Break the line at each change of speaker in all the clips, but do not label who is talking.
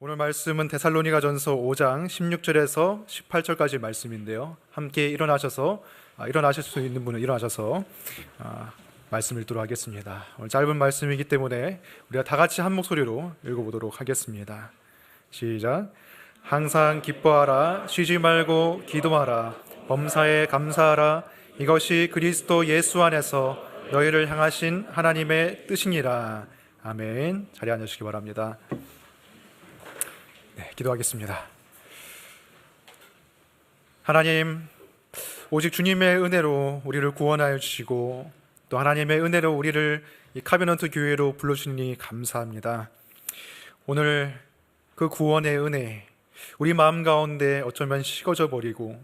오늘 말씀은 데살로니가전서 5장 16절에서 18절까지 말씀인데요. 함께 일어나실 수 있는 분은 일어나셔서 말씀 읽도록 하겠습니다. 오늘 짧은 말씀이기 때문에 우리가 다 같이 한 목소리로 읽어보도록 하겠습니다. 시작. 항상 기뻐하라, 쉬지 말고 기도하라, 범사에 감사하라. 이것이 그리스도 예수 안에서 너희를 향하신 하나님의 뜻이니라. 아멘. 자리에 앉으시기 바랍니다. 네, 기도하겠습니다. 하나님, 오직 주님의 은혜로 우리를 구원하여 주시고 또 하나님의 은혜로 우리를 이 카베넌트 교회로 불러주시니 감사합니다. 오늘 그 구원의 은혜, 우리 마음 가운데 어쩌면 식어져 버리고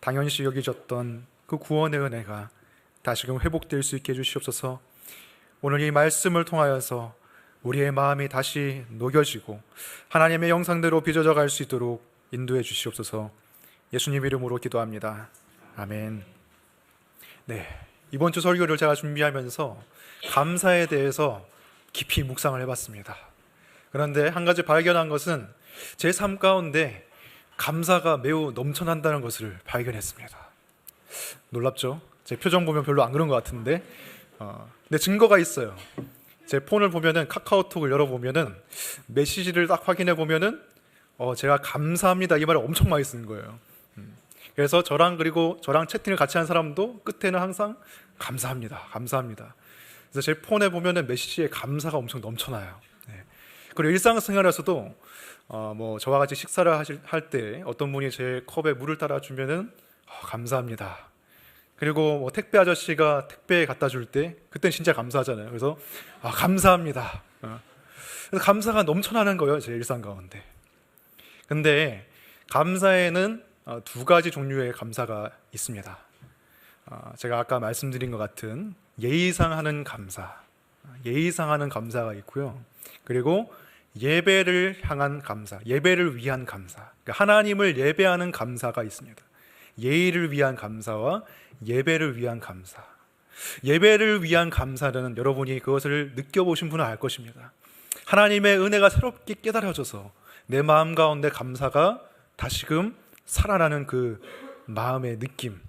당연시 여겨졌던 그 구원의 은혜가 다시금 회복될 수 있게 해주시옵소서. 오늘 이 말씀을 통하여서 우리의 마음이 다시 녹여지고 하나님의 형상대로 빚어져 갈 수 있도록 인도해 주시옵소서. 예수님 이름으로 기도합니다. 아멘. 네, 이번 주 설교를 제가 준비하면서 감사에 대해서 깊이 묵상을 해봤습니다. 그런데 한 가지 발견한 것은 제 삶 가운데 감사가 매우 넘쳐난다는 것을 발견했습니다. 놀랍죠? 제 표정 보면 별로 안 그런 것 같은데 근데 증거가 있어요. 제 폰을 보면은 카카오톡을 열어보면은 메시지를 딱 확인해 보면은 제가 감사합니다 이 말을 엄청 많이 쓰는 거예요. 그래서 저랑 채팅을 같이 한 사람도 끝에는 항상 감사합니다, 감사합니다. 그래서 제 폰에 보면은 메시지에 감사가 엄청 넘쳐나요. 네. 그리고 일상생활에서도 저와 같이 식사를 할 때 어떤 분이 제 컵에 물을 따라 주면은 감사합니다. 그리고 택배 아저씨가 택배 갖다 줄 때 그때는 진짜 감사하잖아요. 그래서 감사합니다. 그래서 감사가 넘쳐나는 거예요, 제 일상 가운데. 근데 감사에는 두 가지 종류의 감사가 있습니다. 제가 아까 말씀드린 것 같은 예의상하는 감사가 있고요. 그리고 예배를 향한 감사, 예배를 위한 감사, 그러니까 하나님을 예배하는 감사가 있습니다. 예의를 위한 감사와 예배를 위한 감사. 예배를 위한 감사는 여러분이 그것을 느껴보신 분은 알 것입니다. 하나님의 은혜가 새롭게 깨달아져서 내 마음 가운데 감사가 다시금 살아나는 그 마음의 느낌,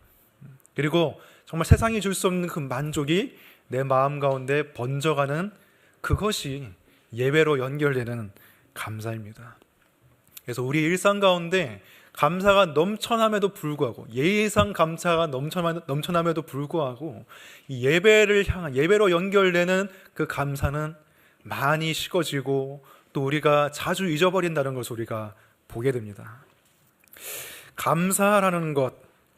그리고 정말 세상이 줄 수 없는 그 만족이 내 마음 가운데 번져가는 그것이 예배로 연결되는 감사입니다. 그래서 우리 일상 가운데 감사가 넘쳐남에도 불구하고, 예의상 감사가 넘쳐남에도 불구하고 이 예배로 연결되는 그 감사는 많이 식어지고 또 우리가 자주 잊어버린다는 것을 우리가 보게 됩니다. 감사라는 것,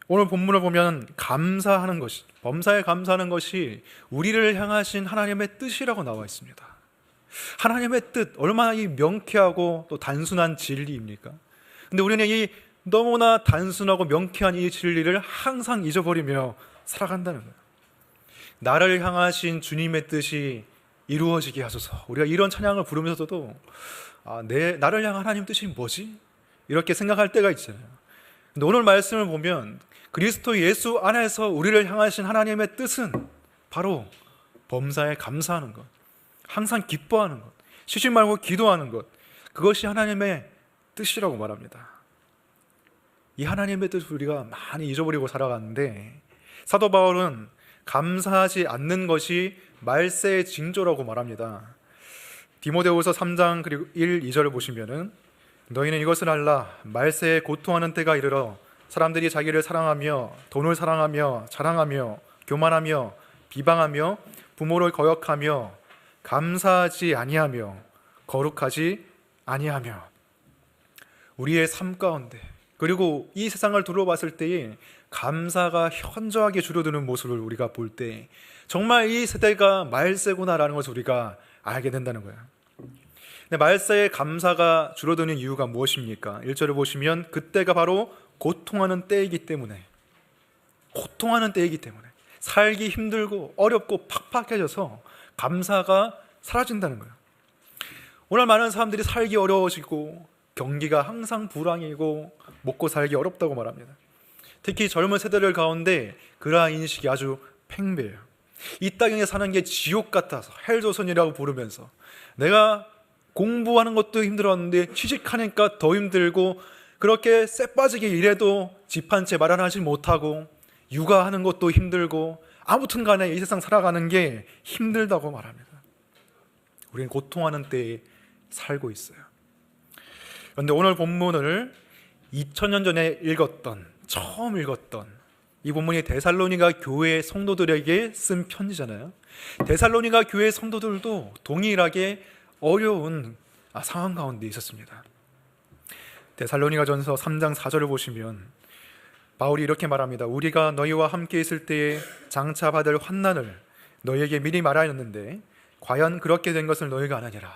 오늘 본문을 보면 감사하는 것이, 범사에 감사하는 것이 우리를 향하신 하나님의 뜻이라고 나와 있습니다. 하나님의 뜻, 얼마나 이 명쾌하고 또 단순한 진리입니까? 근데 우리는 이 너무나 단순하고 명쾌한 이 진리를 항상 잊어버리며 살아간다는 거예요. 나를 향하신 주님의 뜻이 이루어지게 하소서. 우리가 이런 찬양을 부르면서도 나를 향한 하나님 뜻이 뭐지? 이렇게 생각할 때가 있잖아요. 근데 오늘 말씀을 보면 그리스도 예수 안에서 우리를 향하신 하나님의 뜻은 바로 범사에 감사하는 것, 항상 기뻐하는 것, 쉬지 말고 기도하는 것, 그것이 하나님의 뜻이라고 말합니다. 이 하나님의 뜻을 우리가 많이 잊어버리고 살아가는데 사도 바울은 감사하지 않는 것이 말세의 징조라고 말합니다. 디모데후서 3장 그리고 1, 2절을 보시면은 너희는 이것을 알라. 말세에 고통하는 때가 이르러 사람들이 자기를 사랑하며 돈을 사랑하며 자랑하며 교만하며 비방하며 부모를 거역하며 감사하지 아니하며 거룩하지 아니하며. 우리의 삶 가운데 그리고 이 세상을 둘러봤을 때에 감사가 현저하게 줄어드는 모습을 우리가 볼 때 정말 이 세대가 말세구나라는 것을 우리가 알게 된다는 거예요. 근데 말세의 감사가 줄어드는 이유가 무엇입니까? 1절을 보시면 그때가 바로 고통하는 때이기 때문에, 살기 힘들고 어렵고 팍팍해져서 감사가 사라진다는 거예요. 오늘 많은 사람들이 살기 어려워지고 경기가 항상 불황이고 먹고 살기 어렵다고 말합니다. 특히 젊은 세대들 가운데 그러한 인식이 아주 팽배해요. 이 땅에 사는 게 지옥 같아서 헬조선이라고 부르면서 내가 공부하는 것도 힘들었는데 취직하니까 더 힘들고, 그렇게 쎄 빠지게 일해도 집 한 채 마련하지 못하고, 육아하는 것도 힘들고, 아무튼 간에 이 세상 살아가는 게 힘들다고 말합니다. 우리는 고통하는 때에 살고 있어요. 그런데 오늘 본문을 2000년 전에 처음 읽었던 이 본문이 데살로니가 교회 성도들에게 쓴 편지잖아요. 데살로니가 교회 성도들도 동일하게 어려운 상황 가운데 있었습니다. 데살로니가전서 3장 4절을 보시면 바울이 이렇게 말합니다. 우리가 너희와 함께 있을 때에 장차 받을 환난을 너희에게 미리 말하였는데 과연 그렇게 된 것을 너희가 아느니라.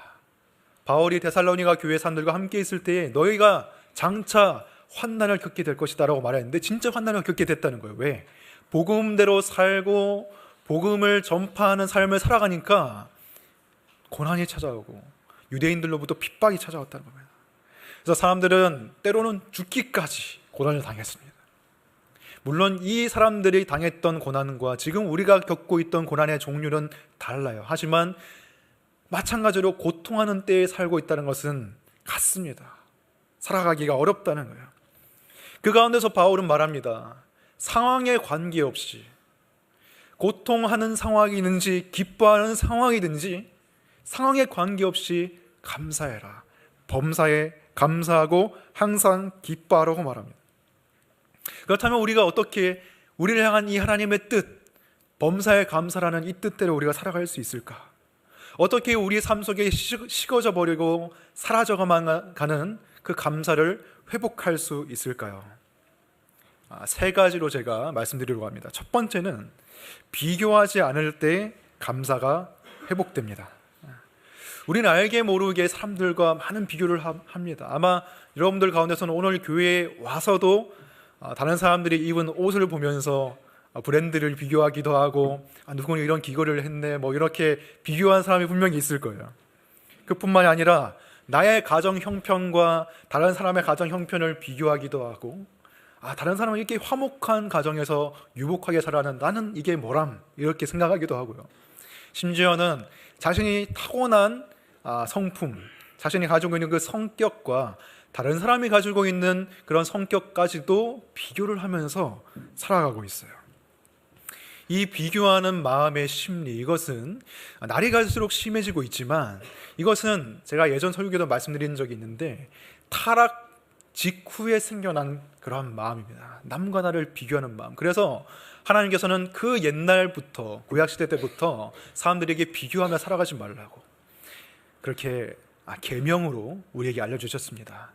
바울이 데살로니가 교회 사람들과 함께 있을 때에 너희가 장차 환난을 겪게 될 것이다 라고 말했는데 진짜 환난을 겪게 됐다는 거예요. 왜? 복음대로 살고 복음을 전파하는 삶을 살아가니까 고난이 찾아오고 유대인들로부터 핍박이 찾아왔다는 겁니다. 그래서 사람들은 때로는 죽기까지 고난을 당했습니다. 물론 이 사람들이 당했던 고난과 지금 우리가 겪고 있던 고난의 종류는 달라요. 하지만 마찬가지로 고통하는 때에 살고 있다는 것은 같습니다. 살아가기가 어렵다는 거예요. 그 가운데서 바울은 말합니다. 상황에 관계없이, 고통하는 상황이든지 기뻐하는 상황이든지 상황에 관계없이 감사해라. 범사에 감사하고 항상 기뻐하라고 말합니다. 그렇다면 우리가 어떻게 우리를 향한 이 하나님의 뜻, 범사에 감사라는 이 뜻대로 우리가 살아갈 수 있을까? 어떻게 우리 삶 속에 식어져 버리고 사라져가만 가는 그 감사를 회복할 수 있을까요? 세 가지로 제가 말씀드리려고 합니다. 첫 번째는 비교하지 않을 때 감사가 회복됩니다. 우리는 알게 모르게 사람들과 많은 비교를 합니다. 아마 여러분들 가운데서는 오늘 교회에 와서도 다른 사람들이 입은 옷을 보면서 브랜드를 비교하기도 하고 누구는 이런 기거를 했네 이렇게 비교한 사람이 분명히 있을 거예요. 그뿐만이 아니라 나의 가정 형편과 다른 사람의 가정 형편을 비교하기도 하고 다른 사람은 이렇게 화목한 가정에서 유복하게 살아가는 나는 이게 뭐람 이렇게 생각하기도 하고요. 심지어는 자신이 타고난 성품, 자신이 가지고 있는 그 성격과 다른 사람이 가지고 있는 그런 성격까지도 비교를 하면서 살아가고 있어요. 이 비교하는 마음의 심리, 이것은 날이 갈수록 심해지고 있지만 이것은 제가 예전 설교에도 말씀드린 적이 있는데 타락 직후에 생겨난 그런 마음입니다. 남과 나를 비교하는 마음. 그래서 하나님께서는 그 옛날부터 구약시대 때부터 사람들에게 비교하며 살아가지 말라고 그렇게 계명으로 우리에게 알려주셨습니다.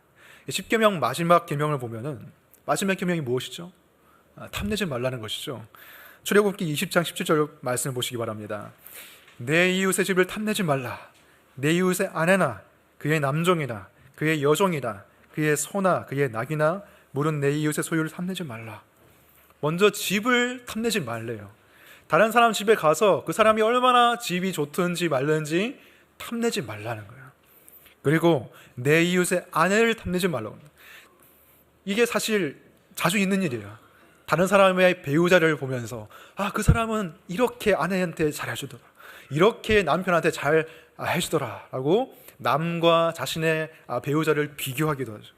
10계명 마지막 계명을 보면은 마지막 계명이 무엇이죠? 탐내지 말라는 것이죠. 출애굽기 20장 17절 말씀을 보시기 바랍니다. 내 이웃의 집을 탐내지 말라. 내 이웃의 아내나 그의 남종이나 그의 여종이나 그의 소나 그의 낙이나 물은 내 이웃의 소유를 탐내지 말라. 먼저 집을 탐내지 말래요. 다른 사람 집에 가서 그 사람이 얼마나 집이 좋든지 말든지 탐내지 말라는 거예요. 그리고 내 이웃의 아내를 탐내지 말라고 합니다. 이게 사실 자주 있는 일이에요. 다른 사람의 배우자를 보면서 그 사람은 이렇게 아내한테 잘해주더라, 이렇게 남편한테 잘 해주더라 라고 남과 자신의 배우자를 비교하기도 하죠.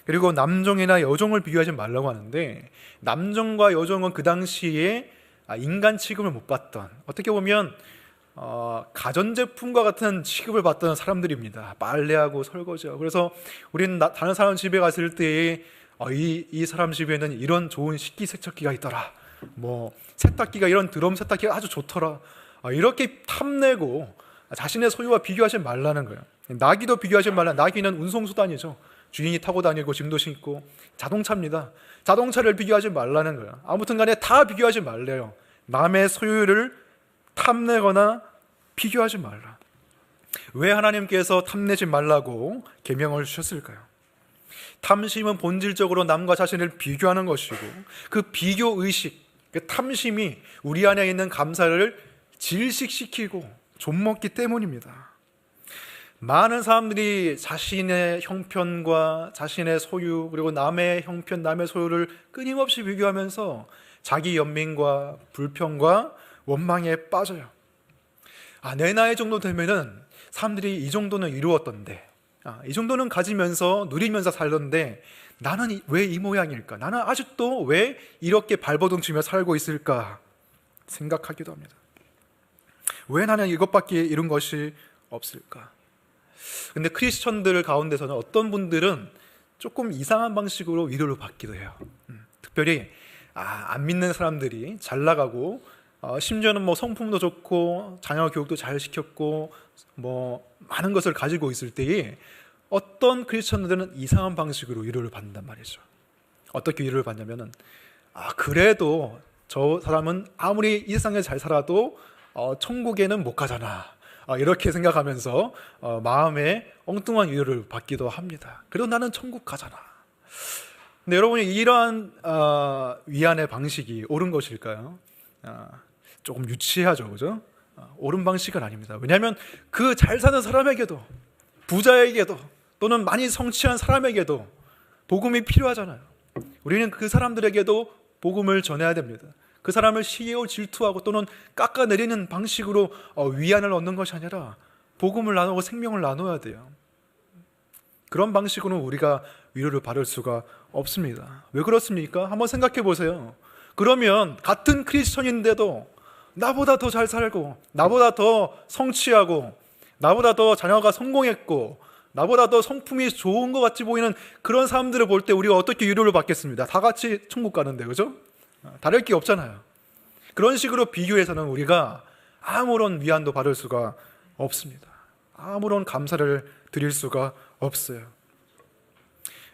그리고 남종이나 여종을 비교하지 말라고 하는데 남종과 여종은 그 당시에 인간 취급을 못 받던, 어떻게 보면 가전제품과 같은 취급을 받던 사람들입니다. 빨래하고 설거지하고. 그래서 우리는 다른 사람 집에 갔을 때 이 사람 집에는 이런 좋은 식기세척기가 있더라, 세탁기가 이런 드럼 세탁기가 아주 좋더라, 이렇게 탐내고 자신의 소유와 비교하지 말라는 거예요. 나귀도 비교하지 말라. 나귀는 운송수단이죠. 주인이 타고 다니고 짐도 싣고 자동차입니다. 자동차를 비교하지 말라는 거예요. 아무튼 간에 다 비교하지 말래요. 남의 소유를 탐내거나 비교하지 말라. 왜 하나님께서 탐내지 말라고 계명을 주셨을까요? 탐심은 본질적으로 남과 자신을 비교하는 것이고 그 비교의식, 그 탐심이 우리 안에 있는 감사를 질식시키고 좀먹기 때문입니다. 많은 사람들이 자신의 형편과 자신의 소유 그리고 남의 형편, 남의 소유를 끊임없이 비교하면서 자기 연민과 불평과 원망에 빠져요. 내 나이 정도 되면은 사람들이 이 정도는 이루었던데, 이 정도는 가지면서 누리면서 살던데 나는 왜 이 모양일까? 나는 아직도 왜 이렇게 발버둥 치며 살고 있을까? 생각하기도 합니다. 왜 나는 이것밖에 이룬 것이 없을까? 근데 크리스천들 가운데서는 어떤 분들은 조금 이상한 방식으로 위로를 받기도 해요. 특별히 안 믿는 사람들이 잘 나가고, 심지어는 뭐 성품도 좋고 자녀 교육도 잘 시켰고 뭐 많은 것을 가지고 있을 때에 어떤 크리스천들은 이상한 방식으로 위로를 받는단 말이죠. 어떻게 위로를 받냐면은, 그래도 저 사람은 아무리 이 세상에 잘 살아도 천국에는 못 가잖아, 이렇게 생각하면서 마음에 엉뚱한 위로를 받기도 합니다. 그래도 나는 천국 가잖아. 근데 여러분이 이러한 위안의 방식이 옳은 것일까요? 조금 유치하죠, 그죠? 옳은 방식은 아닙니다. 왜냐하면 그 잘 사는 사람에게도, 부자에게도, 또는 많이 성취한 사람에게도 복음이 필요하잖아요. 우리는 그 사람들에게도 복음을 전해야 됩니다. 그 사람을 시기하고 질투하고 또는 깎아내리는 방식으로 위안을 얻는 것이 아니라 복음을 나누고 생명을 나눠야 돼요. 그런 방식으로는 우리가 위로를 받을 수가 없습니다. 왜 그렇습니까? 한번 생각해 보세요. 그러면 같은 크리스천인데도 나보다 더 잘 살고, 나보다 더 성취하고, 나보다 더 자녀가 성공했고, 나보다 더 성품이 좋은 것 같이 보이는 그런 사람들을 볼 때 우리가 어떻게 위로를 받겠습니다? 다 같이 천국 가는데, 그죠? 다를 게 없잖아요. 그런 식으로 비교해서는 우리가 아무런 위안도 받을 수가 없습니다. 아무런 감사를 드릴 수가 없어요.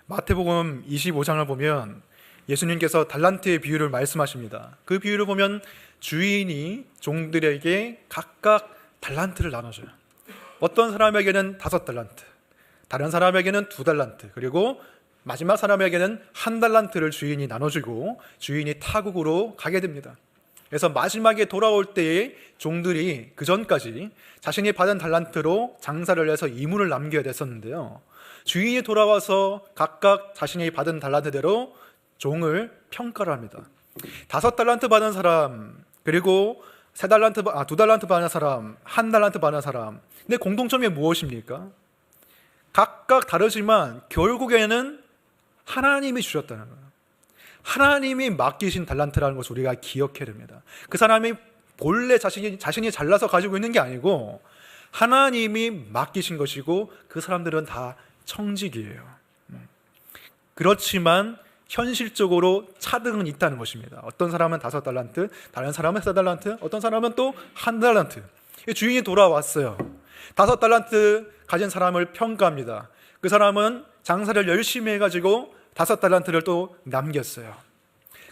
마태복음 25장을 보면 예수님께서 달란트의 비유를 말씀하십니다. 그 비유를 보면 주인이 종들에게 각각 달란트를 나눠줘요. 어떤 사람에게는 5달란트, 다른 사람에게는 2달란트, 그리고 마지막 사람에게는 1달란트를 주인이 나눠주고 주인이 타국으로 가게 됩니다. 그래서 마지막에 돌아올 때에 종들이 그 전까지 자신이 받은 달란트로 장사를 해서 이문을 남겨야 됐었는데요, 주인이 돌아와서 각각 자신이 받은 달란트대로 종을 평가를 합니다. 5달란트 받은 사람, 그리고 2달란트 받은 사람, 1달란트 받은 사람. 근데 공통점이 무엇입니까? 각각 다르지만 결국에는 하나님이 주셨다는 거예요. 하나님이 맡기신 달란트라는 것을 우리가 기억해야 됩니다. 그 사람이 본래 자신이 잘나서 가지고 있는 게 아니고 하나님이 맡기신 것이고 그 사람들은 다 청직이에요. 그렇지만 현실적으로 차등은 있다는 것입니다. 어떤 사람은 5달란트, 다른 사람은 4달란트, 어떤 사람은 또 1달란트. 주인이 돌아왔어요. 5달란트 가진 사람을 평가합니다. 그 사람은 장사를 열심히 해가지고 5달란트를 또 남겼어요.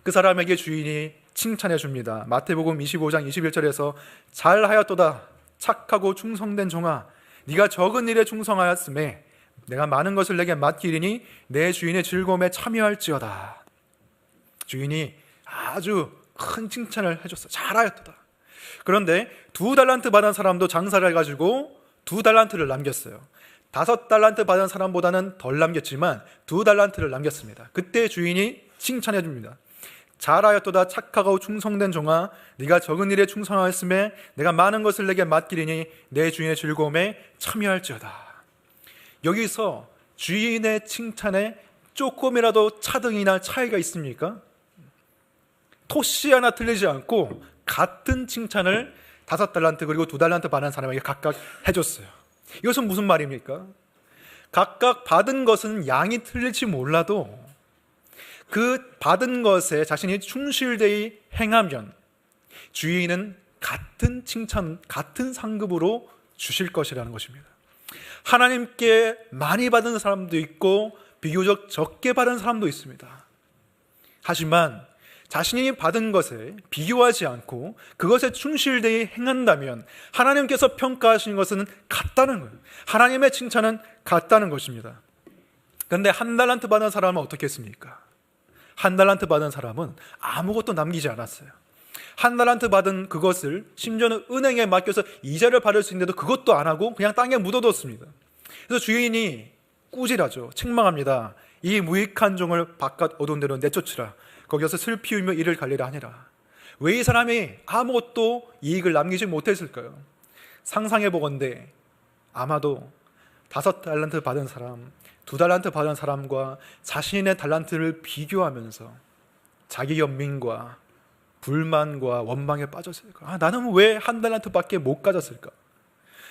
그 사람에게 주인이 칭찬해 줍니다. 마태복음 25장 21절에서 잘하였도다 착하고 충성된 종아, 네가 적은 일에 충성하였음에 내가 많은 것을 내게 맡기리니 내 주인의 즐거움에 참여할지어다. 주인이 아주 큰 칭찬을 해줬어. 잘하였도다. 그런데 2달란트 받은 사람도 장사를 해가지고 2달란트를 남겼어요. 5달란트 받은 사람보다는 덜 남겼지만 2달란트를 남겼습니다. 그때 주인이 칭찬해 줍니다. 잘하였도다 착하고 충성된 종아, 네가 적은 일에 충성하였음에 내가 많은 것을 내게 맡기리니 내 주인의 즐거움에 참여할지어다. 여기서 주인의 칭찬에 조금이라도 차등이나 차이가 있습니까? 토시 하나 틀리지 않고 같은 칭찬을 5달란트 그리고 2달란트 받은 사람에게 각각 해줬어요. 이것은 무슨 말입니까? 각각 받은 것은 양이 틀릴지 몰라도 그 받은 것에 자신이 충실되이 행하면 주인은 같은 칭찬, 같은 상급으로 주실 것이라는 것입니다. 하나님께 많이 받은 사람도 있고 비교적 적게 받은 사람도 있습니다. 하지만 자신이 받은 것에 비교하지 않고 그것에 충실되이 행한다면 하나님께서 평가하시는 것은 같다는 거예요. 하나님의 칭찬은 같다는 것입니다. 그런데 1달란트 받은 사람은 어떻게 했습니까? 1달란트 받은 사람은 아무것도 남기지 않았어요. 1달란트 받은 그것을 심지어는 은행에 맡겨서 이자를 받을 수 있는데도 그것도 안 하고 그냥 땅에 묻어뒀습니다. 그래서 주인이 꾸질하죠. 책망합니다. 이 무익한 종을 바깥 어두운 데로 내쫓으라. 거기서 슬피 울며 이를 갈리라 하니라. 왜 이 사람이 아무것도 이익을 남기지 못했을까요? 상상해 보건대 아마도 5달란트 받은 사람, 2달란트 받은 사람과 자신의 달란트를 비교하면서 자기 연민과 불만과 원망에 빠졌을까? 나는 왜 1달란트밖에 못 가졌을까?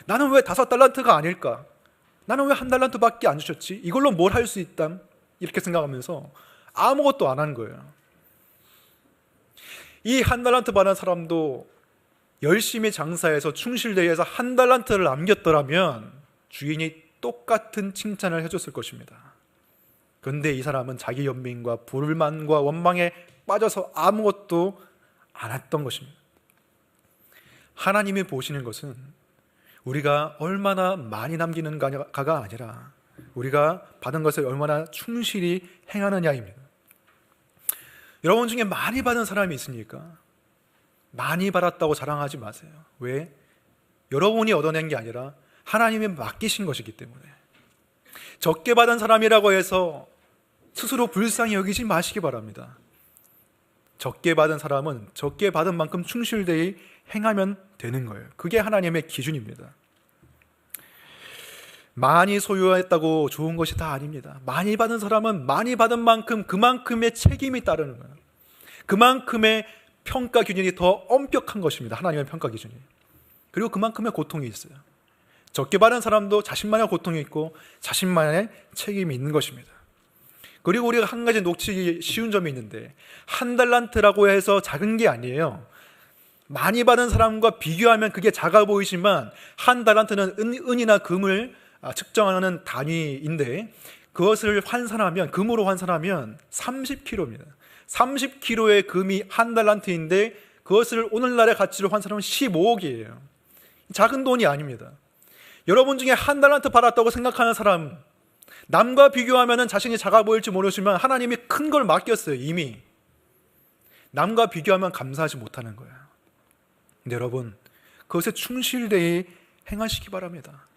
나는 왜 5달란트가 아닐까? 나는 왜 1달란트밖에 안 주셨지? 이걸로 뭘 할 수 있담? 이렇게 생각하면서 아무것도 안 한 거예요. 이 1달란트 받은 사람도 열심히 장사해서 충실대에서 1달란트를 남겼더라면 주인이 똑같은 칭찬을 해줬을 것입니다. 그런데 이 사람은 자기 연민과 불만과 원망에 빠져서 아무것도 안 했던 것입니다. 하나님이 보시는 것은 우리가 얼마나 많이 남기는가가 아니라 우리가 받은 것을 얼마나 충실히 행하느냐입니다. 여러분 중에 많이 받은 사람이 있습니까? 많이 받았다고 자랑하지 마세요. 왜? 여러분이 얻어낸 게 아니라 하나님이 맡기신 것이기 때문에. 적게 받은 사람이라고 해서 스스로 불쌍히 여기지 마시기 바랍니다. 적게 받은 사람은 적게 받은 만큼 충실되이 행하면 되는 거예요. 그게 하나님의 기준입니다. 많이 소유했다고 좋은 것이 다 아닙니다. 많이 받은 사람은 많이 받은 만큼 그만큼의 책임이 따르는 거예요. 그만큼의 평가 기준이 더 엄격한 것입니다. 하나님의 평가 기준이. 그리고 그만큼의 고통이 있어요. 적게 받은 사람도 자신만의 고통이 있고 자신만의 책임이 있는 것입니다. 그리고 우리가 한 가지 놓치기 쉬운 점이 있는데 1달란트라고 해서 작은 게 아니에요. 많이 받은 사람과 비교하면 그게 작아 보이지만 1달란트는 은이나 금을 측정하는 단위인데 그것을 환산하면 금으로 환산하면 30kg입니다. 30kg의 금이 1달란트인데 그것을 오늘날의 가치로 환산하면 15억이에요. 작은 돈이 아닙니다. 여러분 중에 1달란트 받았다고 생각하는 사람, 남과 비교하면 자신이 작아 보일지 모르지만 하나님이 큰 걸 맡겼어요. 이미 남과 비교하면 감사하지 못하는 거예요. 근데 여러분, 그것에 충실되이 행하시기 바랍니다.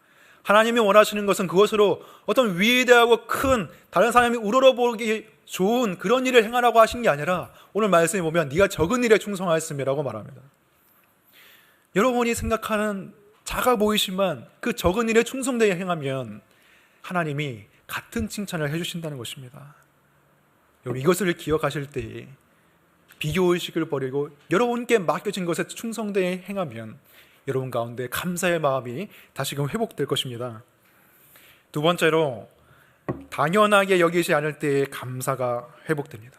하나님이 원하시는 것은 그것으로 어떤 위대하고 큰 다른 사람이 우러러보기 좋은 그런 일을 행하라고 하신 게 아니라 오늘 말씀에 보면 네가 적은 일에 충성하였음이라고 말합니다. 여러분이 생각하는 작아 보이지만 그 적은 일에 충성되게 행하면 하나님이 같은 칭찬을 해주신다는 것입니다. 여러분, 이것을 기억하실 때에 비교의식을 버리고 여러분께 맡겨진 것에 충성되게 행하면 여러분 가운데 감사의 마음이 다시금 회복될 것입니다. 두 번째로 당연하게 여기지 않을 때의 감사가 회복됩니다.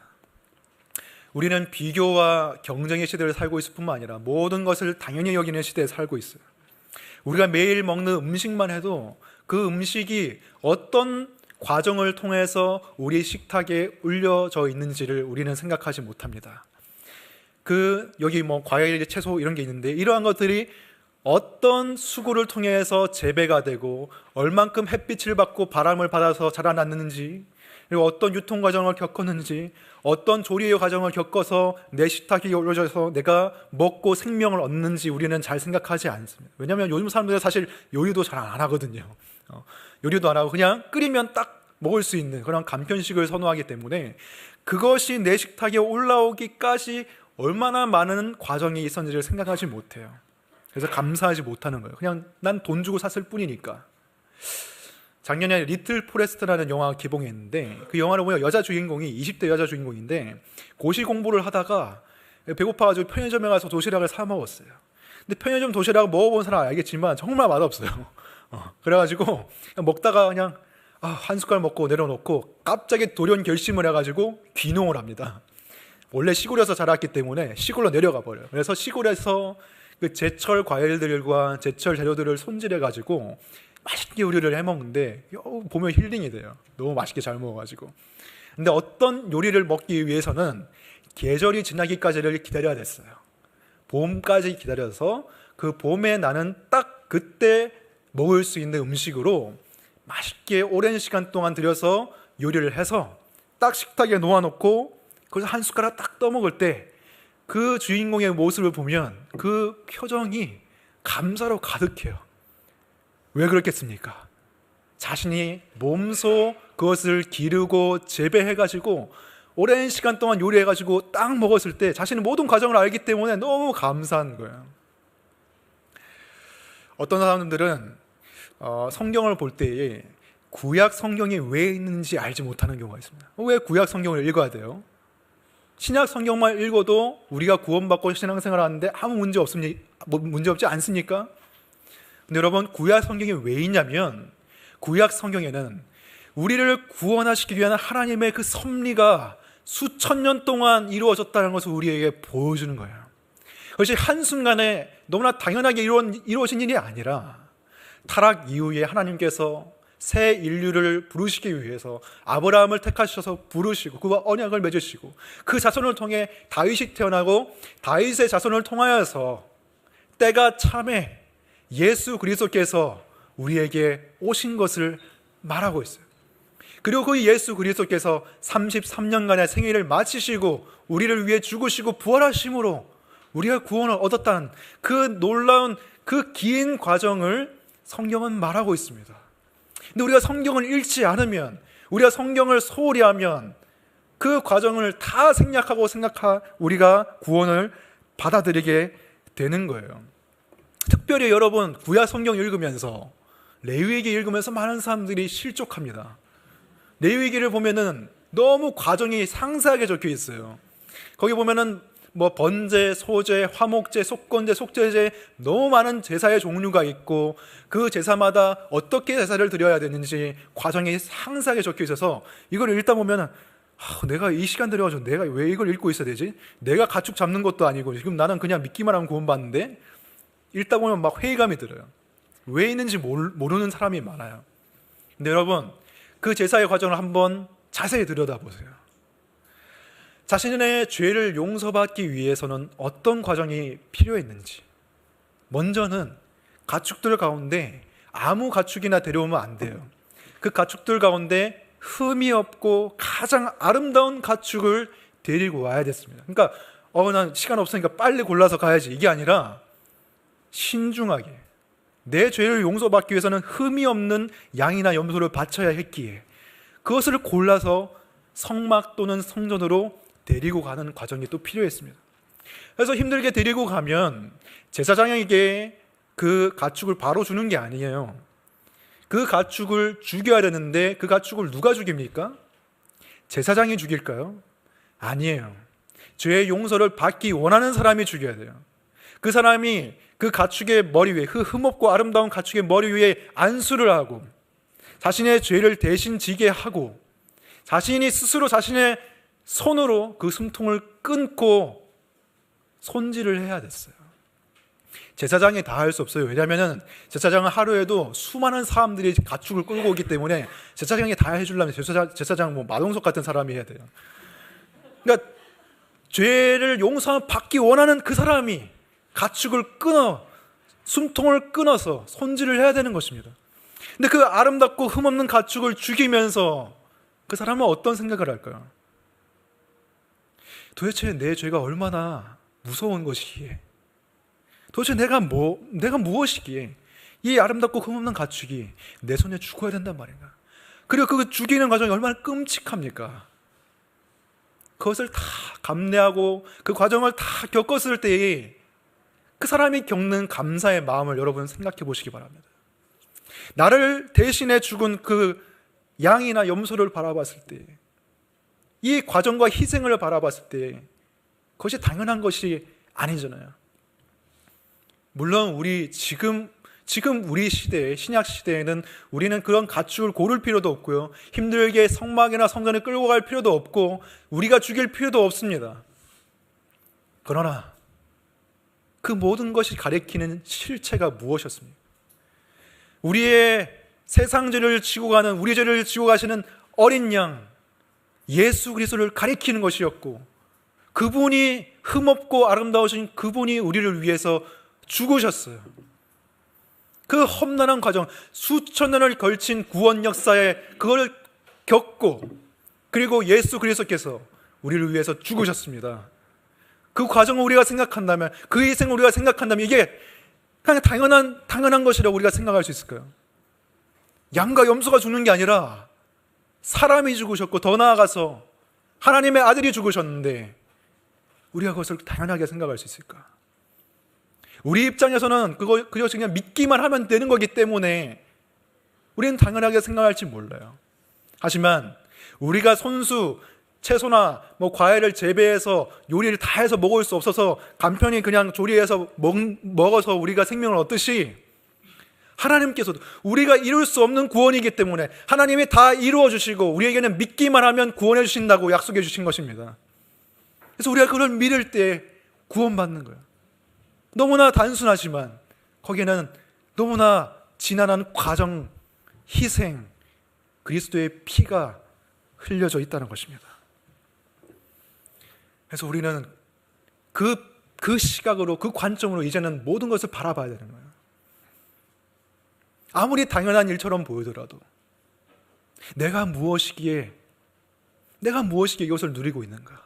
우리는 비교와 경쟁의 시대를 살고 있을 뿐만 아니라 모든 것을 당연히 여기는 시대에 살고 있어요. 우리가 매일 먹는 음식만 해도 그 음식이 어떤 과정을 통해서 우리 식탁에 올려져 있는지를 우리는 생각하지 못합니다. 여기 과일, 채소 이런 게 있는데 이러한 것들이 어떤 수고를 통해서 재배가 되고 얼만큼 햇빛을 받고 바람을 받아서 자라났는지, 그리고 어떤 유통 과정을 겪었는지, 어떤 조리의 과정을 겪어서 내 식탁에 올려져서 내가 먹고 생명을 얻는지 우리는 잘 생각하지 않습니다. 왜냐하면 요즘 사람들은 사실 요리도 잘 안 하거든요. 요리도 안 하고 그냥 끓이면 딱 먹을 수 있는 그런 간편식을 선호하기 때문에 그것이 내 식탁에 올라오기까지 얼마나 많은 과정이 있었는지를 생각하지 못해요. 그래서 감사하지 못하는 거예요. 그냥 난 돈 주고 샀을 뿐이니까. 작년에 리틀 포레스트라는 영화가 개봉했는데 그 영화를 보면 여자 주인공이 20대 여자 주인공인데 고시 공부를 하다가 배고파가지고 편의점에 가서 도시락을 사 먹었어요. 근데 편의점 도시락을 먹어본 사람 알겠지만 정말 맛없어요. 그래가지고 먹다가 그냥 한 숟갈 먹고 내려놓고 갑자기 돌연 결심을 해가지고 귀농을 합니다. 원래 시골에서 자랐기 때문에 시골로 내려가 버려요. 그래서 시골에서 그 제철 과일들과 제철 재료들을 손질해가지고 맛있게 요리를 해먹는데 보면 힐링이 돼요. 너무 맛있게 잘 먹어가지고. 근데 어떤 요리를 먹기 위해서는 계절이 지나기까지를 기다려야 됐어요. 봄까지 기다려서 그 봄에 나는 딱 그때 먹을 수 있는 음식으로 맛있게 오랜 시간 동안 들여서 요리를 해서 딱 식탁에 놓아놓고 그래서 한 숟가락 딱 떠먹을 때 그 주인공의 모습을 보면 그 표정이 감사로 가득해요. 왜 그렇겠습니까? 자신이 몸소 그것을 기르고 재배해가지고 오랜 시간 동안 요리해가지고 딱 먹었을 때 자신의 모든 과정을 알기 때문에 너무 감사한 거예요. 어떤 사람들은 성경을 볼 때에 구약 성경이 왜 있는지 알지 못하는 경우가 있습니다. 왜 구약 성경을 읽어야 돼요? 신약 성경만 읽어도 우리가 구원받고 신앙생활을 하는데 아무 문제 없지 않습니까? 근데 여러분, 구약 성경이 왜 있냐면 구약 성경에는 우리를 구원하시기 위한 하나님의 그 섭리가 수천 년 동안 이루어졌다는 것을 우리에게 보여주는 거예요. 그것이 한순간에 너무나 당연하게 이루어진 일이 아니라 타락 이후에 하나님께서 새 인류를 부르시기 위해서 아브라함을 택하셔서 부르시고 그와 언약을 맺으시고 그 자손을 통해 다윗이 태어나고 다윗의 자손을 통하여서 때가 참에 예수 그리스도께서 우리에게 오신 것을 말하고 있어요. 그리고 그 예수 그리스도께서 33년간의 생애를 마치시고 우리를 위해 죽으시고 부활하심으로 우리가 구원을 얻었다는 그 놀라운 그 긴 과정을 성경은 말하고 있습니다. 근데 우리가 성경을 읽지 않으면, 우리가 성경을 소홀히 하면 그 과정을 다 생략하고 우리가 구원을 받아들이게 되는 거예요. 특별히 여러분, 구약 성경 읽으면서 레위기 읽으면서 많은 사람들이 실족합니다. 레위기를 보면은 너무 과정이 상세하게 적혀 있어요. 거기 보면은 번제, 소제, 화목제, 속건제, 속죄제, 너무 많은 제사의 종류가 있고 그 제사마다 어떻게 제사를 드려야 되는지 과정이 상세하게 적혀 있어서 이걸 읽다 보면은 내가 이 시간 들여가지고 내가 왜 이걸 읽고 있어야 되지? 내가 가축 잡는 것도 아니고 지금 나는 그냥 믿기만 하면 구원받는데, 읽다 보면 막 회의감이 들어요. 왜 있는지 모르는 사람이 많아요. 근데 여러분, 그 제사의 과정을 한번 자세히 들여다보세요. 자신의 죄를 용서받기 위해서는 어떤 과정이 필요했는지. 먼저는 가축들 가운데 아무 가축이나 데려오면 안 돼요. 그 가축들 가운데 흠이 없고 가장 아름다운 가축을 데리고 와야 됐습니다. 그러니까 난 시간 없으니까 빨리 골라서 가야지, 이게 아니라 신중하게 내 죄를 용서받기 위해서는 흠이 없는 양이나 염소를 바쳐야 했기에 그것을 골라서 성막 또는 성전으로 데리고 가는 과정이 또 필요했습니다. 그래서 힘들게 데리고 가면 제사장에게 그 가축을 바로 주는 게 아니에요. 그 가축을 죽여야 되는데 그 가축을 누가 죽입니까? 제사장이 죽일까요? 아니에요. 죄의 용서를 받기 원하는 사람이 죽여야 돼요. 그 사람이 그 가축의 머리 위에, 그 흠없고 아름다운 가축의 머리 위에 안수를 하고 자신의 죄를 대신 지게 하고 자신이 스스로 자신의 손으로 그 숨통을 끊고 손질을 해야 됐어요. 제사장이 다 할 수 없어요. 왜냐하면 제사장은 하루에도 수많은 사람들이 가축을 끌고 오기 때문에 제사장이 다 해주려면 제사장 마동석 같은 사람이 해야 돼요. 그러니까 죄를 용서받기 원하는 그 사람이 가축을 숨통을 끊어서 손질을 해야 되는 것입니다. 근데 그 아름답고 흠없는 가축을 죽이면서 그 사람은 어떤 생각을 할까요? 도대체 내 죄가 얼마나 무서운 것이기에, 도대체 내가 무엇이기에 이 아름답고 흠없는 가축이 내 손에 죽어야 된단 말인가? 그리고 그 죽이는 과정이 얼마나 끔찍합니까? 그것을 다 감내하고 그 과정을 다 겪었을 때에 그 사람이 겪는 감사의 마음을 여러분 생각해 보시기 바랍니다. 나를 대신해 죽은 그 양이나 염소를 바라봤을 때, 이 과정과 희생을 바라봤을 때 그것이 당연한 것이 아니잖아요. 물론 우리 지금 우리 시대에, 신약 시대에는 우리는 그런 가축을 고를 필요도 없고요, 힘들게 성막이나 성전에 끌고 갈 필요도 없고 우리가 죽일 필요도 없습니다. 그러나 그 모든 것이 가리키는 실체가 무엇이었습니까? 우리의 세상 죄를 지고 가는, 우리 죄를 지고 가시는 어린 양 예수 그리스도를 가리키는 것이었고, 그분이 흠없고 아름다우신 그분이 우리를 위해서 죽으셨어요. 그 험난한 과정, 수천 년을 걸친 구원 역사에 그걸 겪고, 그리고 예수 그리스도께서 우리를 위해서 죽으셨습니다. 그 과정을 우리가 생각한다면, 그 희생을 우리가 생각한다면 이게 그냥 당연한 것이라고 우리가 생각할 수 있을까요? 양과 염소가 죽는 게 아니라 사람이 죽으셨고, 더 나아가서 하나님의 아들이 죽으셨는데 우리가 그것을 당연하게 생각할 수 있을까? 우리 입장에서는 그것이 그냥 믿기만 하면 되는 거기 때문에 우리는 당연하게 생각할지 몰라요. 하지만 우리가 손수 채소나 과일을 재배해서 요리를 다 해서 먹을 수 없어서 간편히 그냥 조리해서 먹어서 우리가 생명을 얻듯이 하나님께서도 우리가 이룰 수 없는 구원이기 때문에 하나님이 다 이루어 주시고 우리에게는 믿기만 하면 구원해 주신다고 약속해 주신 것입니다. 그래서 우리가 그걸 믿을 때 구원받는 거예요. 너무나 단순하지만 거기에는 너무나 지난한 과정, 희생, 그리스도의 피가 흘려져 있다는 것입니다. 그래서 우리는 그 시각으로, 그 관점으로 이제는 모든 것을 바라봐야 되는 거예요. 아무리 당연한 일처럼 보이더라도 내가 무엇이기에 이것을 누리고 있는가?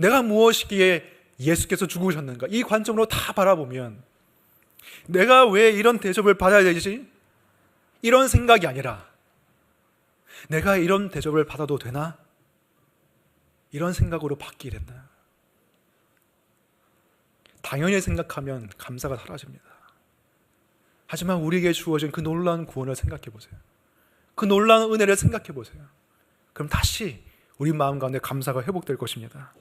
내가 무엇이기에 예수께서 죽으셨는가? 이 관점으로 다 바라보면 내가 왜 이런 대접을 받아야 되지? 이런 생각이 아니라 내가 이런 대접을 받아도 되나? 이런 생각으로 바뀌게 된다. 당연히 생각하면 감사가 사라집니다. 하지만 우리에게 주어진 그 놀라운 구원을 생각해 보세요. 그 놀라운 은혜를 생각해 보세요. 그럼 다시 우리 마음 가운데 감사가 회복될 것입니다.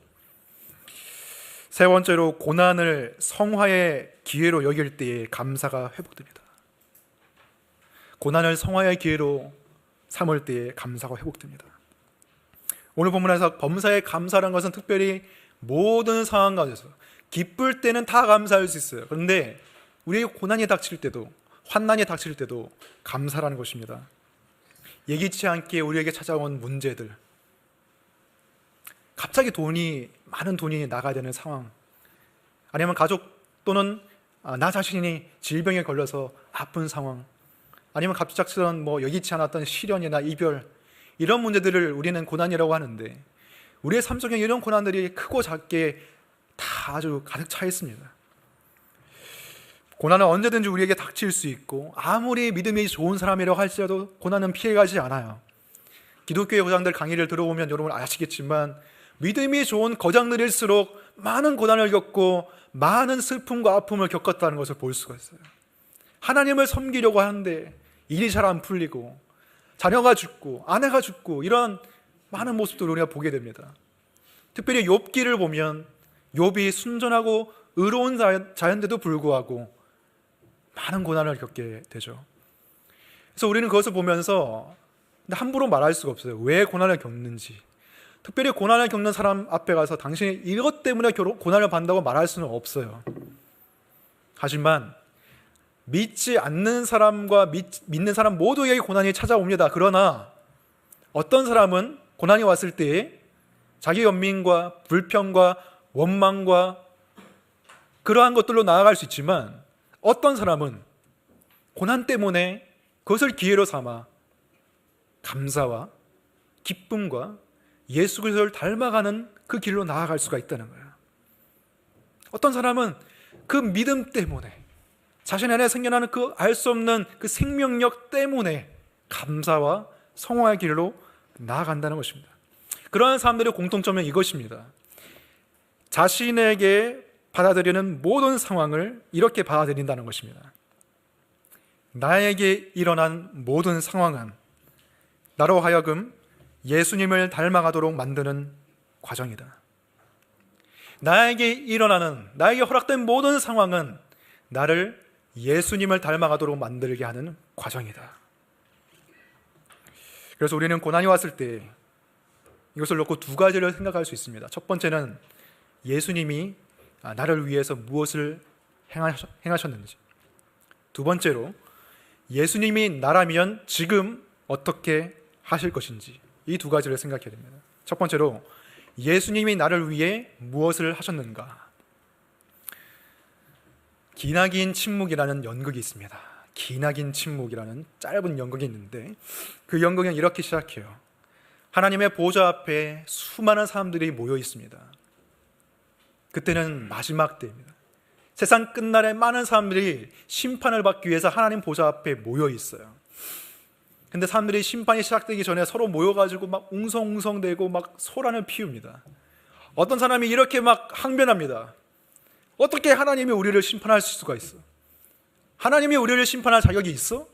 세 번째로, 고난을 성화의 기회로 여길 때에 감사가 회복됩니다. 고난을 성화의 기회로 삼을 때에 감사가 회복됩니다. 오늘 본문에서 범사에 감사라는 것은 특별히 모든 상황 가운데서 기쁠 때는 다 감사할 수 있어요. 그런데 우리에게 고난이 닥칠 때도, 환난이 닥칠 때도 감사라는 것입니다. 예기치 않게 우리에게 찾아온 문제들, 갑자기 많은 돈이 나가야 되는 상황, 아니면 가족 또는 나 자신이 질병에 걸려서 아픈 상황, 아니면 갑작스런 예기치 않았던 시련이나 이별, 이런 문제들을 우리는 고난이라고 하는데 우리의 삶 속에 이런 고난들이 크고 작게 다 아주 가득 차 있습니다. 고난은 언제든지 우리에게 닥칠 수 있고 아무리 믿음이 좋은 사람이라고 할지라도 고난은 피해가지 않아요. 기독교의 거장들 강의를 들어보면 여러분 아시겠지만 믿음이 좋은 거장들일수록 많은 고난을 겪고 많은 슬픔과 아픔을 겪었다는 것을 볼 수가 있어요. 하나님을 섬기려고 하는데 일이 잘 안 풀리고 자녀가 죽고 아내가 죽고 이런 많은 모습들을 우리가 보게 됩니다. 특별히 욥기를 보면 욥이 순전하고 의로운 자연데도 불구하고 많은 고난을 겪게 되죠. 그래서 우리는 그것을 보면서 함부로 말할 수가 없어요. 왜 고난을 겪는지. 특별히 고난을 겪는 사람 앞에 가서 당신이 이것 때문에 고난을 받는다고 말할 수는 없어요. 하지만 믿지 않는 사람과 믿는 사람 모두에게 고난이 찾아옵니다. 그러나 어떤 사람은 고난이 왔을 때에 자기 연민과 불평과 원망과 그러한 것들로 나아갈 수 있지만 어떤 사람은 고난 때문에 그것을 기회로 삼아 감사와 기쁨과 예수 그리스도를 닮아가는 그 길로 나아갈 수가 있다는 거예요. 어떤 사람은 그 믿음 때문에 자신 안에 생겨나는 그 알 수 없는 그 생명력 때문에 감사와 성화의 길로 나아간다는 것입니다. 그러한 사람들의 공통점은 이것입니다. 자신에게 받아들이는 모든 상황을 이렇게 받아들인다는 것입니다. 나에게 일어난 모든 상황은 나로 하여금 예수님을 닮아가도록 만드는 과정이다. 나에게 허락된 모든 상황은 나를 예수님을 닮아가도록 만들게 하는 과정이다. 그래서 우리는 고난이 왔을 때 이것을 놓고 두 가지를 생각할 수 있습니다. 첫 번째는 예수님이 나를 위해서 무엇을 행하셨는지, 두 번째로 예수님이 나라면 지금 어떻게 하실 것인지, 이 두 가지를 생각해야 됩니다. 첫 번째로 예수님이 나를 위해 무엇을 하셨는가. 기나긴 침묵이라는 연극이 있습니다. 기나긴 침묵이라는 짧은 연극이 있는데 그 연극은 이렇게 시작해요. 하나님의 보좌 앞에 수많은 사람들이 모여 있습니다. 그때는 마지막 때입니다. 세상 끝날에 많은 사람들이 심판을 받기 위해서 하나님 보좌 앞에 모여 있어요. 근데 사람들이 심판이 시작되기 전에 서로 모여가지고 막 웅성웅성대고 막 소란을 피웁니다. 어떤 사람이 이렇게 막 항변합니다. 어떻게 하나님이 우리를 심판할 수가 있어? 하나님이 우리를 심판할 자격이 있어?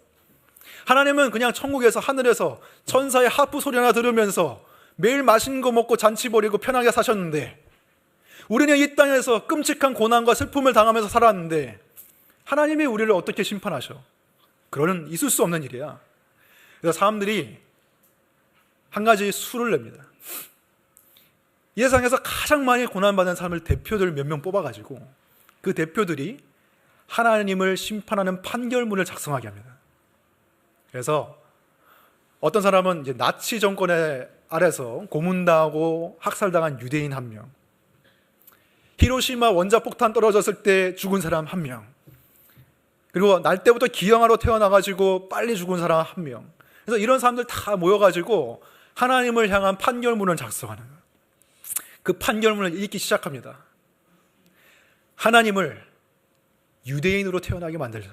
하나님은 그냥 천국에서 하늘에서 천사의 하프 소리 하나 들으면서 매일 맛있는 거 먹고 잔치 벌이고 편하게 사셨는데, 우리는 이 땅에서 끔찍한 고난과 슬픔을 당하면서 살았는데 하나님이 우리를 어떻게 심판하셔? 그거는 있을 수 없는 일이야. 그래서 사람들이 한 가지 수를 냅니다. 이 세상에서 가장 많이 고난받는 사람을 대표들 몇 명 뽑아가지고 그 대표들이 하나님을 심판하는 판결문을 작성하게 합니다. 그래서 어떤 사람은 이제 나치 정권의 아래서 고문당하고 학살당한 유대인 1명, 히로시마 원자폭탄 떨어졌을 때 죽은 사람 1명, 그리고 날 때부터 기형아로 태어나가지고 빨리 죽은 사람 1명. 그래서 이런 사람들 다 모여가지고 하나님을 향한 판결문을 작성하는 거예요. 그 판결문을 읽기 시작합니다. 하나님을 유대인으로 태어나게 만들자.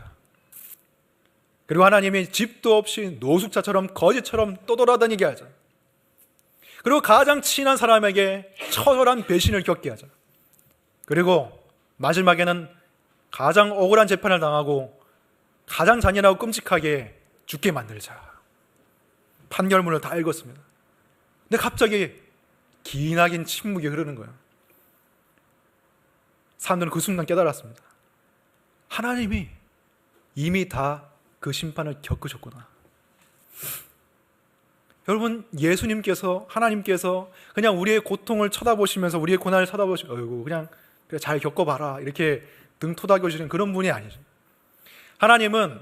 그리고 하나님이 집도 없이 노숙자처럼 거지처럼 떠돌아다니게 하자. 그리고 가장 친한 사람에게 처절한 배신을 겪게 하자. 그리고 마지막에는 가장 억울한 재판을 당하고 가장 잔인하고 끔찍하게 죽게 만들자. 판결문을 다 읽었습니다. 근데 갑자기 기나긴 침묵이 흐르는 거예요. 사람들은 그 순간 깨달았습니다. 하나님이 이미 다 그 심판을 겪으셨구나. 여러분, 예수님께서, 하나님께서 그냥 우리의 고통을 쳐다보시면서 우리의 고난을 쳐다보시고 어이구 그냥 잘 겪어봐라 이렇게 등 토닥여주시는 그런 분이 아니죠. 하나님은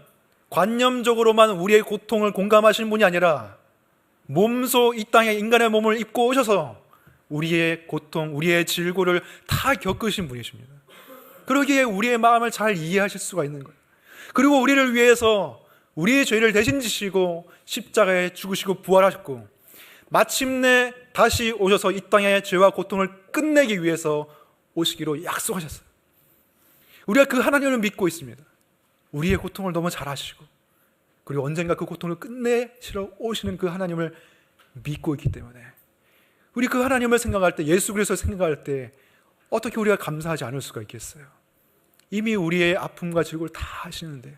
관념적으로만 우리의 고통을 공감하시는 분이 아니라 몸소 이 땅에 인간의 몸을 입고 오셔서 우리의 고통, 우리의 질고를 다 겪으신 분이십니다. 그러기에 우리의 마음을 잘 이해하실 수가 있는 거예요. 그리고 우리를 위해서 우리의 죄를 대신 지시고 십자가에 죽으시고 부활하셨고 마침내 다시 오셔서 이 땅의 죄와 고통을 끝내기 위해서 오시기로 약속하셨어요. 우리가 그 하나님을 믿고 있습니다. 우리의 고통을 너무 잘 아시고 그리고 언젠가 그 고통을 끝내시러 오시는 그 하나님을 믿고 있기 때문에 우리 그 하나님을 생각할 때, 예수 그리스도를 생각할 때 어떻게 우리가 감사하지 않을 수가 있겠어요? 이미 우리의 아픔과 질고를 다 하시는데,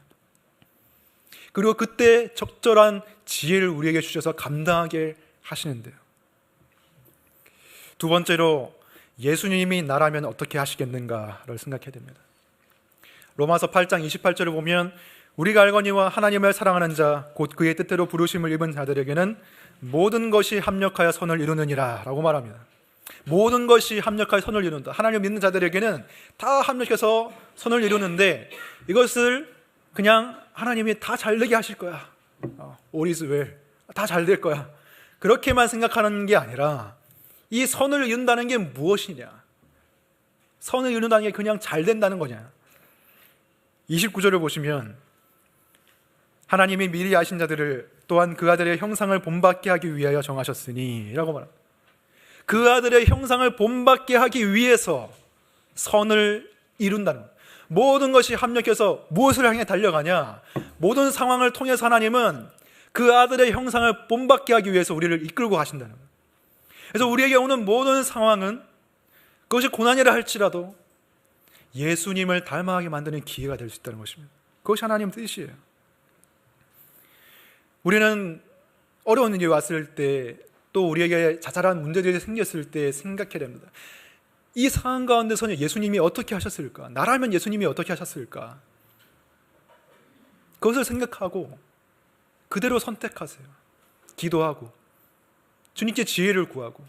그리고 그때 적절한 지혜를 우리에게 주셔서 감당하게 하시는데요. 두 번째로 예수님이 나라면 어떻게 하시겠는가를 생각해야 됩니다. 로마서 8장 28절을 보면 우리가 알거니와 하나님을 사랑하는 자 곧 그의 뜻대로 부르심을 입은 자들에게는 모든 것이 합력하여 선을 이루느니라 라고 말합니다. 모든 것이 합력하여 선을 이룬다. 하나님 믿는 자들에게는 다 합력해서 선을 이루는데 이것을 그냥 하나님이 다 잘 되게 하실 거야. All is well. 다 잘 될 거야. 그렇게만 생각하는 게 아니라 이 선을 이룬다는 게 무엇이냐? 선을 이룬다는 게 그냥 잘 된다는 거냐? 29절을 보시면 하나님이 미리 아신 자들을 또한 그 아들의 형상을 본받게 하기 위하여 정하셨으니 라고 말합니다. 그 아들의 형상을 본받게 하기 위해서 선을 이룬다는 거예요. 모든 것이 합력해서 무엇을 향해 달려가냐? 모든 상황을 통해서 하나님은 그 아들의 형상을 본받게 하기 위해서 우리를 이끌고 가신다는 거예요. 그래서 우리에게 오는 모든 상황은 그것이 고난이라 할지라도 예수님을 닮아가게 만드는 기회가 될 수 있다는 것입니다. 그것이 하나님 뜻이에요. 우리는 어려운 일이 왔을 때 또 우리에게 자잘한 문제들이 생겼을 때 생각해야 됩니다. 이 상황 가운데서는 예수님이 어떻게 하셨을까? 나라면 예수님이 어떻게 하셨을까? 그것을 생각하고 그대로 선택하세요. 기도하고 주님께 지혜를 구하고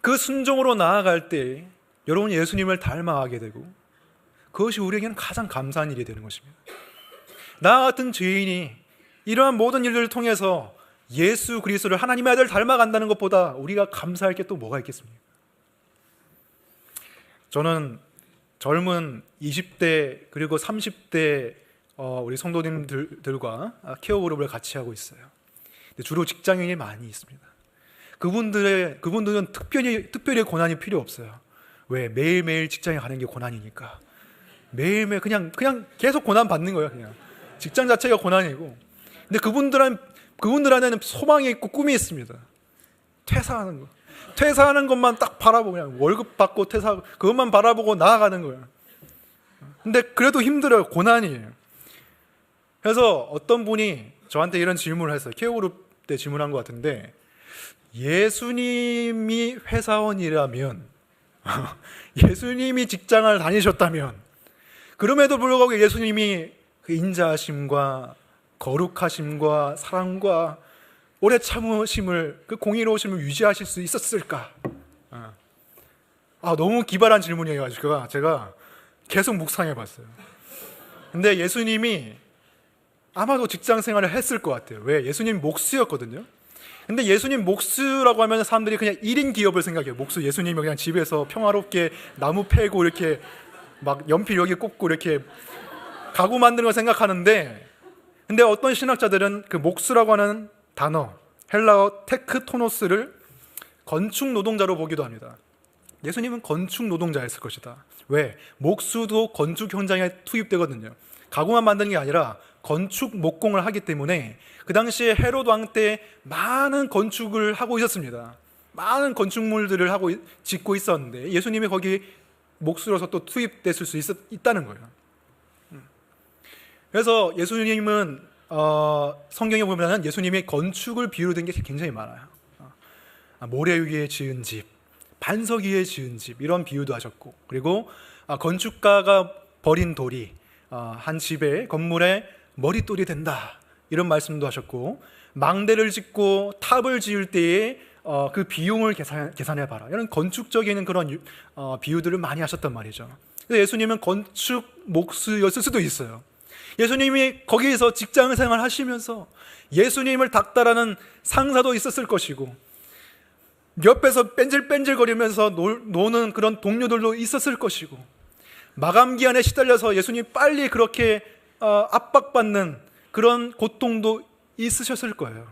그 순종으로 나아갈 때 여러분 예수님을 닮아가게 되고 그것이 우리에게는 가장 감사한 일이 되는 것입니다. 나 같은 죄인이 이러한 모든 일들을 통해서 예수 그리스도를 하나님의 아들 닮아간다는 것보다 우리가 감사할 게 또 뭐가 있겠습니까? 저는 젊은 20대 그리고 30대 우리 성도님들과 케어 그룹을 같이 하고 있어요. 주로 직장인이 많이 있습니다. 그분들은 특별히 고난이 필요 없어요. 왜? 매일매일 직장에 가는 게 고난이니까. 매일매일 그냥 계속 고난 받는 거예요. 그냥 직장 자체가 고난이고. 근데 그분들한테는 소망이 있고 꿈이 있습니다. 퇴사하는 거. 퇴사하는 것만 딱 바라보고 월급 받고 퇴사 그것만 바라보고 나아가는 거예요. 근데 그래도 힘들어요. 고난이에요. 그래서 어떤 분이 저한테 이런 질문을 했어요. 케어그룹 때 질문한 것 같은데, 예수님이 회사원이라면 예수님이 직장을 다니셨다면, 그럼에도 불구하고 예수님이 그 인자하심과 거룩하심과 사랑과 오래 참으심을, 그 공의로우심을 유지하실 수 있었을까? 너무 기발한 질문이에요. 제가 계속 묵상해 봤어요. 근데 예수님이 아마도 직장 생활을 했을 것 같아요. 왜? 예수님 목수였거든요. 근데 예수님 목수라고 하면 사람들이 그냥 1인 기업을 생각해요. 목수 예수님이 그냥 집에서 평화롭게 나무 패고 이렇게 막 연필 여기 꽂고 이렇게 가구 만드는 걸 생각하는데, 근데 어떤 신학자들은 그 목수라고 하는 단어, 헬라어 테크토노스를 건축 노동자로 보기도 합니다. 예수님은 건축 노동자였을 것이다. 왜? 목수도 건축 현장에 투입되거든요. 가구만 만드는 게 아니라 건축 목공을 하기 때문에 그 당시에 헤롯 왕 때 많은 건축을 하고 있었습니다. 많은 건축물들을 짓고 있었는데 예수님이 거기 목수로서 또 투입됐을 수 있다는 거예요. 그래서 예수님은 성경에 보면 예수님의 건축을 비유된 게 굉장히 많아요. 모래 위에 지은 집, 반석 위에 지은 집, 이런 비유도 하셨고, 그리고 건축가가 버린 돌이 한 집의 건물에 머릿돌이 된다, 이런 말씀도 하셨고, 망대를 짓고 탑을 지을 때에 그 비용을 계산해봐라, 이런 건축적인 그런 비유들을 많이 하셨단 말이죠. 그래서 예수님은 건축 목수였을 수도 있어요. 예수님이 거기에서 직장 생활 하시면서 예수님을 닥달하는 상사도 있었을 것이고, 옆에서 뺀질뺀질거리면서 노는 그런 동료들도 있었을 것이고, 마감기한에 시달려서 예수님 빨리 그렇게 압박받는 그런 고통도 있으셨을 거예요.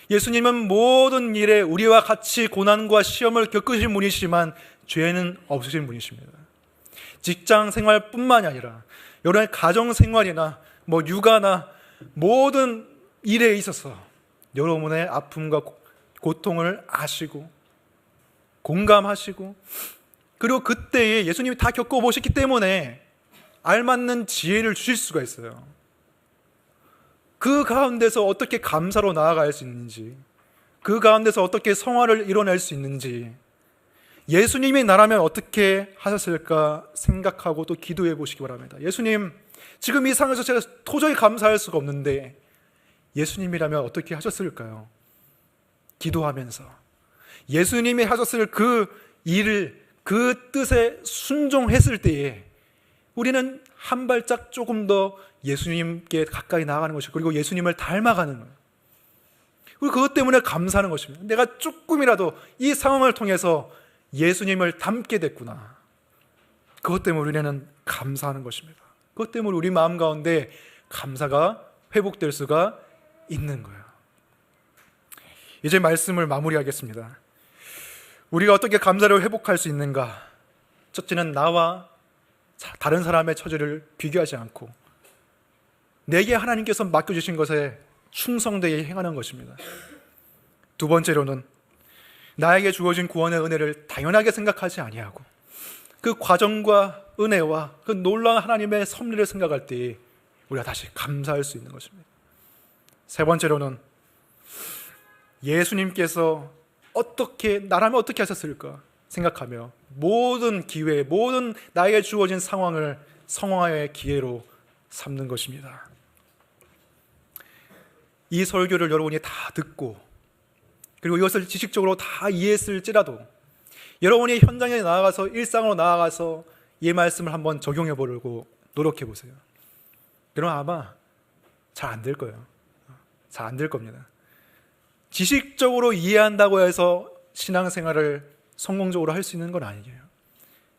예수님은 모든 일에 우리와 같이 고난과 시험을 겪으신 분이시지만 죄는 없으신 분이십니다. 직장 생활뿐만이 아니라 여러분의 가정 생활이나 육아나 모든 일에 있어서 여러분의 아픔과 고통을 아시고 공감하시고, 그리고 그때에 예수님이 다 겪어보셨기 때문에 알맞는 지혜를 주실 수가 있어요. 그 가운데서 어떻게 감사로 나아갈 수 있는지, 그 가운데서 어떻게 성화를 이뤄낼 수 있는지, 예수님이 나라면 어떻게 하셨을까 생각하고 또 기도해 보시기 바랍니다. 예수님, 지금 이 상황에서 제가 도저히 감사할 수가 없는데 예수님이라면 어떻게 하셨을까요? 기도하면서 예수님이 하셨을 그 일을, 그 뜻에 순종했을 때에 우리는 한 발짝 조금 더 예수님께 가까이 나아가는 것이고, 그리고 예수님을 닮아가는 거예요. 그리고 그것 때문에 감사하는 것입니다. 내가 조금이라도 이 상황을 통해서 예수님을 닮게 됐구나. 그것 때문에 우리는 감사하는 것입니다. 그것 때문에 우리 마음 가운데 감사가 회복될 수가 있는 거예요. 이제 말씀을 마무리하겠습니다. 우리가 어떻게 감사를 회복할 수 있는가? 첫째는 나와 다른 사람의 처지를 비교하지 않고 내게 하나님께서 맡겨주신 것에 충성되게 행하는 것입니다. 두 번째로는 나에게 주어진 구원의 은혜를 당연하게 생각하지 아니하고 그 과정과 은혜와 그 놀라운 하나님의 섭리를 생각할 때 우리가 다시 감사할 수 있는 것입니다. 세 번째로는 예수님께서 나라면 어떻게 하셨을까 생각하며 모든 기회, 모든 나에게 주어진 상황을 성화의 기회로 삼는 것입니다. 이 설교를 여러분이 다 듣고 그리고 이것을 지식적으로 다 이해했을지라도 여러분이 현장에 나아가서, 일상으로 나아가서 이 말씀을 한번 적용해 보려고 노력해 보세요. 여러분 아마 잘 안 될 거예요. 잘 안 될 겁니다. 지식적으로 이해한다고 해서 신앙생활을 성공적으로 할 수 있는 건 아니에요.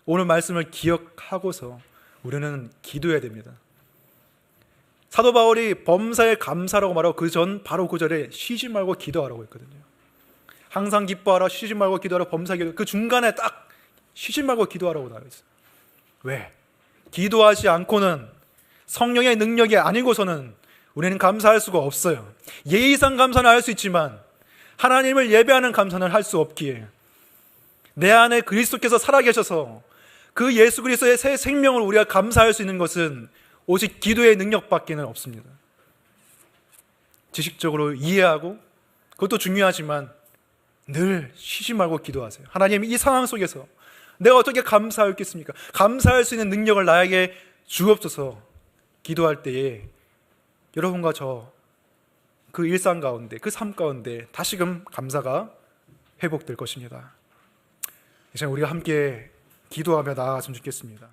오늘 말씀을 기억하고서 우리는 기도해야 됩니다. 사도 바울이 범사에 감사라고 말하고 바로 그 절에 쉬지 말고 기도하라고 했거든요. 항상 기뻐하라, 쉬지 말고 기도하라, 범사 기도, 그 중간에 딱 쉬지 말고 기도하라고 나와 있어요. 왜? 기도하지 않고는, 성령의 능력이 아니고서는 우리는 감사할 수가 없어요. 예의상 감사는 할 수 있지만 하나님을 예배하는 감사는 할 수 없기에, 내 안에 그리스도께서 살아계셔서 그 예수 그리스도의 새 생명을 우리가 감사할 수 있는 것은 오직 기도의 능력밖에는 없습니다. 지식적으로 이해하고 그것도 중요하지만 늘 쉬지 말고 기도하세요. 하나님, 이 상황 속에서 내가 어떻게 감사하겠습니까? 감사할 수 있는 능력을 나에게 주옵소서. 기도할 때에 여러분과 저 그 일상 가운데, 그 삶 가운데 다시금 감사가 회복될 것입니다. 이제 우리가 함께 기도하며 나아갔으면 좋겠습니다.